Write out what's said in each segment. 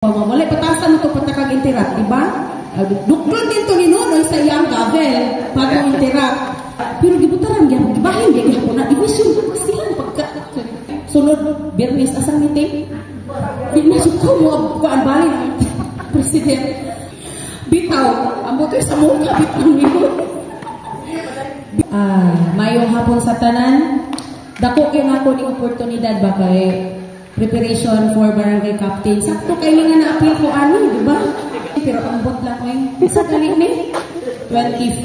Wala patasan mo ito patakag interrupt, diba? Duklon din ito ni Nunoy sa iyang gavel para interrupt. Pero gibutaran niya, gibahin niya gihapon na division silang pagka sunod Bernis asang meeting. Binasok ko mo kuan bali president. Bitaw, amo to sa mukha bitaw niyo. Mayong hapon sa tanan. Dako kay nako ni oportunidad ba kay preparation for barangay captain. Sakto kay nga na-appeal ko ani, di ba? Pero ambot lang ko sa dali ni 24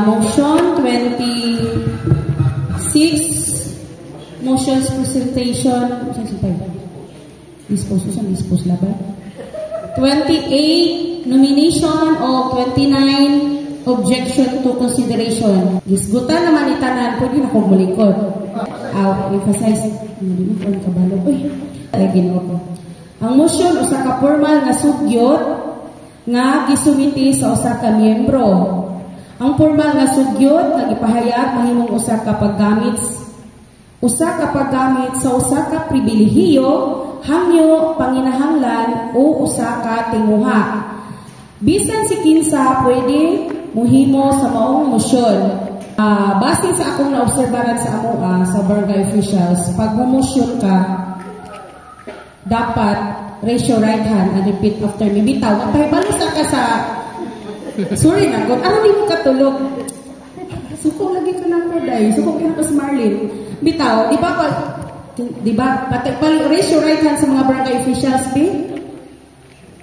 motion, 26 motions presentation, dispose laban. 28 nomination o 29 objection to consideration. Gisgutan naman itanan, pwede na kong malikod. Emphasize, hindi ko kabalo. Ang motion, usa ka formal nga sugyot nga gisumiti sa usa ka miyembro. Ang formal nga sugyot nga gipahayag mahimong usa ka paggamit sa usa ka pribilehiyo, hangyo, panginahanglan o usa ka tinguha. Bisan si kinsa pwede muhimo sa maong motion. Base sa akong naobserbahan sa amoa sa barangay officials, pag mumosyon ka, dapat raise your right hand and repeat after me. Bitaw, magpahibalusa ka sa sorry na, kung ano di mo katulog. Sukong lagi ka ng koday, sukong ka sa Marlene. Bitaw, di ba, raise your right hand sa mga barangay officials, be?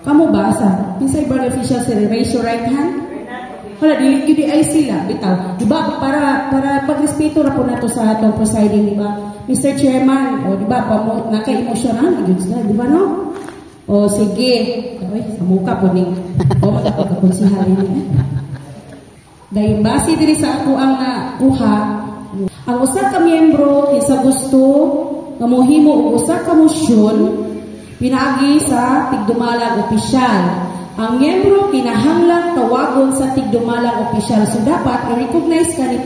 Kamu ba? Pinsay barangay officials, raise your right hand? Wala, di ay sila, bitaw. Diba, para pagrespeto na po nato sa atong presiding, diba? Mr. Chairman, o diba, naka-emosyonan, diba, no? O, sige. Ay, sa mukha po ni. O, magkakonsihal niya. Dahil base din sa ako ang nakuha, ang usa ka miyembro, isa gusto, nga mohimo o usa ka mosyon, pinaagi sa tigdumalang opisyal. Ang miyembro kinahanglang tawagon sa tigdumalang opisyal. So dapat i-recognize ka ni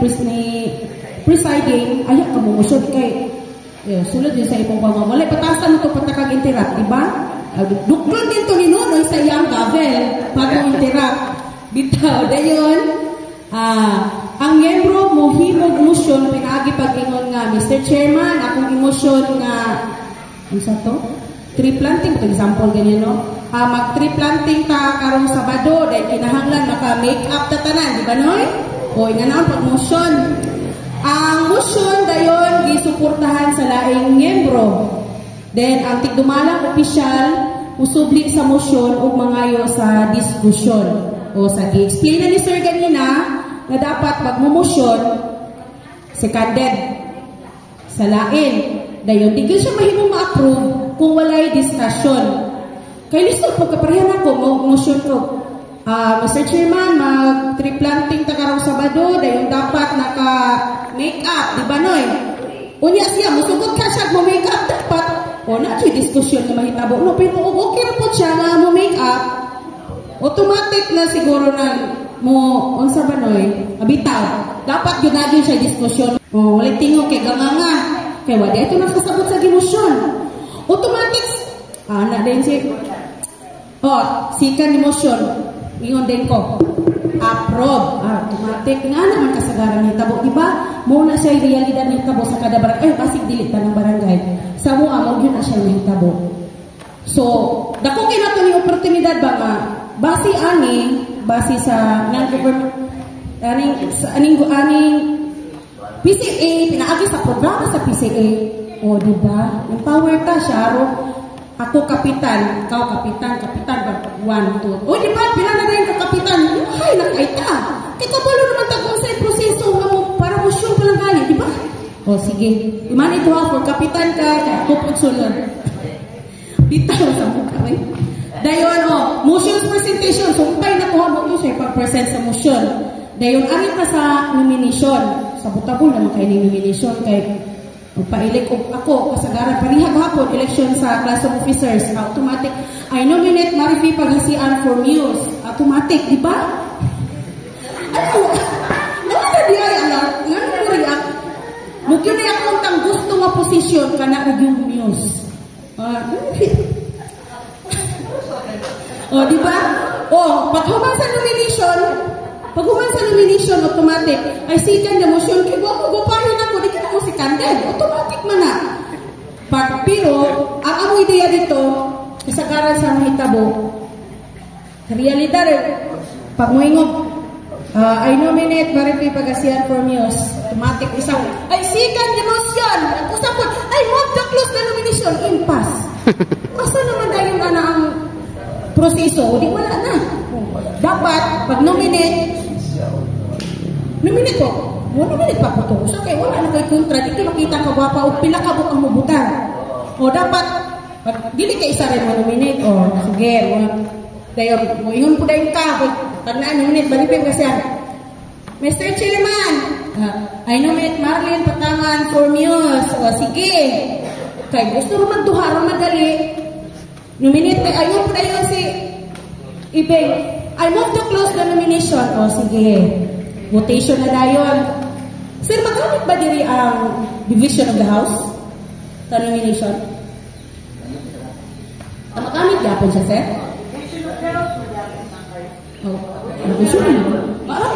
presiding, ayak ka mo motion kay sulod din sa ipong pamamulay. Patasan mo ito patakag interrupt, diba? Duklon din ito ni Nunoy sa iyang gavel para interrupt. Bitaw, dayon. Ang miyembro mohimog motion pinaagi pag-ingon nga, Mr. Chairman, akong emotion nga, ano sa to? Tree planting, for example, ganyan, no? Mag-tree planting ta karong Sabado, dahil kinahanglan maka-make up ta tanan, di ba, noy? O, nga naman, pag-motion. Ang motion, dayon, gisuportahan sa laing miyembro. Then, ang tigdumalang opisyal, usubli sa motion o mangayo sa diskusyon. O, sa gi-explain na ni Sir ganina, na dapat pag-motion, seconded sa lain. Dayon, di siya mahimong ma-approve kung walay discussion. Kaya listo po, kaparehan ako, motion ko. Mr. Chairman, mag-tree planting ta karong Sabado, dayon dapat naka-make up, di ba, noy? Unya siya, musugot ka siya, mo-make up, dapat. O, na-choy diskusyon na mahitabo. No, pero okay na po siya na mo-make up. Automatic na siguro na unsa ba, noy? Abitaw, dapat ginagin siya diskusyon. O, walit tingog kay gamanga. Kaya wala, ito nakasabot sa gimosyon. Automatic, na din si sikan emotion ingon din ko approve automatic nga naman kasagaran ni tabo, diba? Muna siya realidad ni tabo sa kada barangay. Basig dilit pa ng barangay sa mua mo yun na siya ni tabo. So dako kay nato ni oportunidad ba nga base sa non-government aning PCA pinaagi sa programa sa PCA. O, diba? Empower ta siya, ako kapitan, ikaw kapitan, 1, 2. O, diba? Pila na rin ka kapitan. Ay, nakaita. Kikabalo naman tagong sa proseso nga mo, para motion pa lang gali, diba? O, sige. Iman ito ha, for kapitan ka, kupot sunod. Bitaw sa mukha, eh. Dayon, motions presentation. Sumpay na kuha mo ito siya, pag-present sa motion. Dayon, arit na sa nomination. Sa butabol naman kayo ni nomination, kay pailik ako, kasagaran parihag hapon, election sa class of officers, automatic. I nominate Marifi Pagasian for Muse. Automatic, di ba? Ano na di ay, ano mo react? Mungkin na akong tang gusto nga posisyon ka na yung Muse. O, di ba? O, pag human sa nomination, automatic, ay second the motion, kaya gupahin ako, di ka na mo si Candel, automatic man na. Pero, ang among ideya dito, kasagaran sa mahitabo, realidad, pag moingog, I nominate Maripi Pagasian for Muse, automatic isang, ay second the motion, usapon, ay move to close the nomination, impasse. Asa naman dahil na ang proseso, di wala na. Dapat, pag nominate po. Nominate pa po ito. So, kaya wala na kayo kontra. Dito makita ka gwapa o pinakabot ang mabutan. O dapat, pag dili ka isa rin mo nominate. O, sige. Dayo, mo ihon po dayon ka. Pag na-nominate, balipin kasi yan. Mr. Chairman, I nominate Marlene Patangan for Muse. O, sige. Kaya gusto rin magduha, rin madali. Nominate, ayun po dayon si Ibeng. I move to close the nomination. O, sige. Votation na dayon. Sir, magamit ba diri ang division of the House sa nomination? Magamit gapon siya, sir? Oh, division na. Klaro.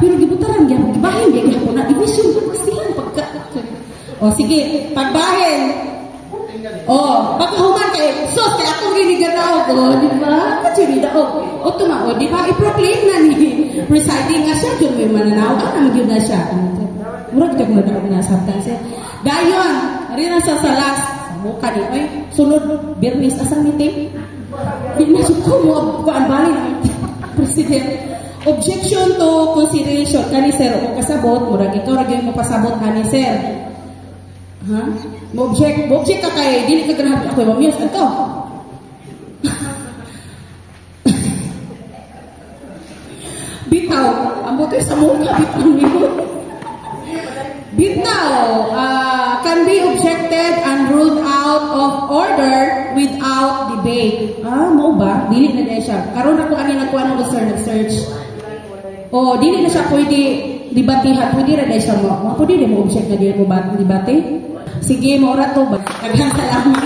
Pero gibutaran gyapon, gibahin gyapon na division siyan pagka. O, sige, pagbahin. Oh, pagkahuman kay sos kay akong giniganaw ko, di ba? Kachiri daw. O tumao, di ba? I-proclaim na ni presiding nga siya, dyan may mananaw, namagin na siya. Murag ka kung na sabtan siya. Dayon, rin na sa salas, sa buka ni, ay, sunod, Bernis, asang meeting? Pinasok ko mo, kuan bali ng president. Objection to consideration, kani sir, o kasabot, murag ikaw, ragyan mo pasabot, kani sir. Ha? Mo-object ka kay dili ka ganahan ako mamiyos ato. Bitaw, amo to sa mukha bitaw niyo. Bitaw, can be objected and ruled out of order without debate. Mo ba? Dili na dahil siya. Karon ako ani nagkuha ng nag-search. O, dili na siya pwede debatihan. Pwede na dahil siya mo. Pwede mo object na dili mo ba debate? Sige, mora to ba? Daghang salamat.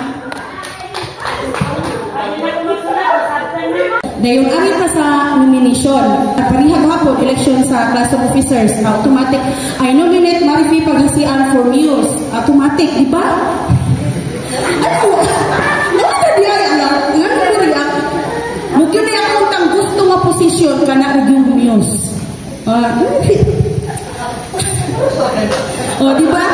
Dayon ari pa sa nomination. Parihag hapon election sa class of officers. Automatic. I nominate Marifi Pagasian for Muse. Automatic, di ba? Ano? Ano diya yan? Ano diya? Mugyo na akong tang gusto nga posisyon ka na yung Muse. O, di ba?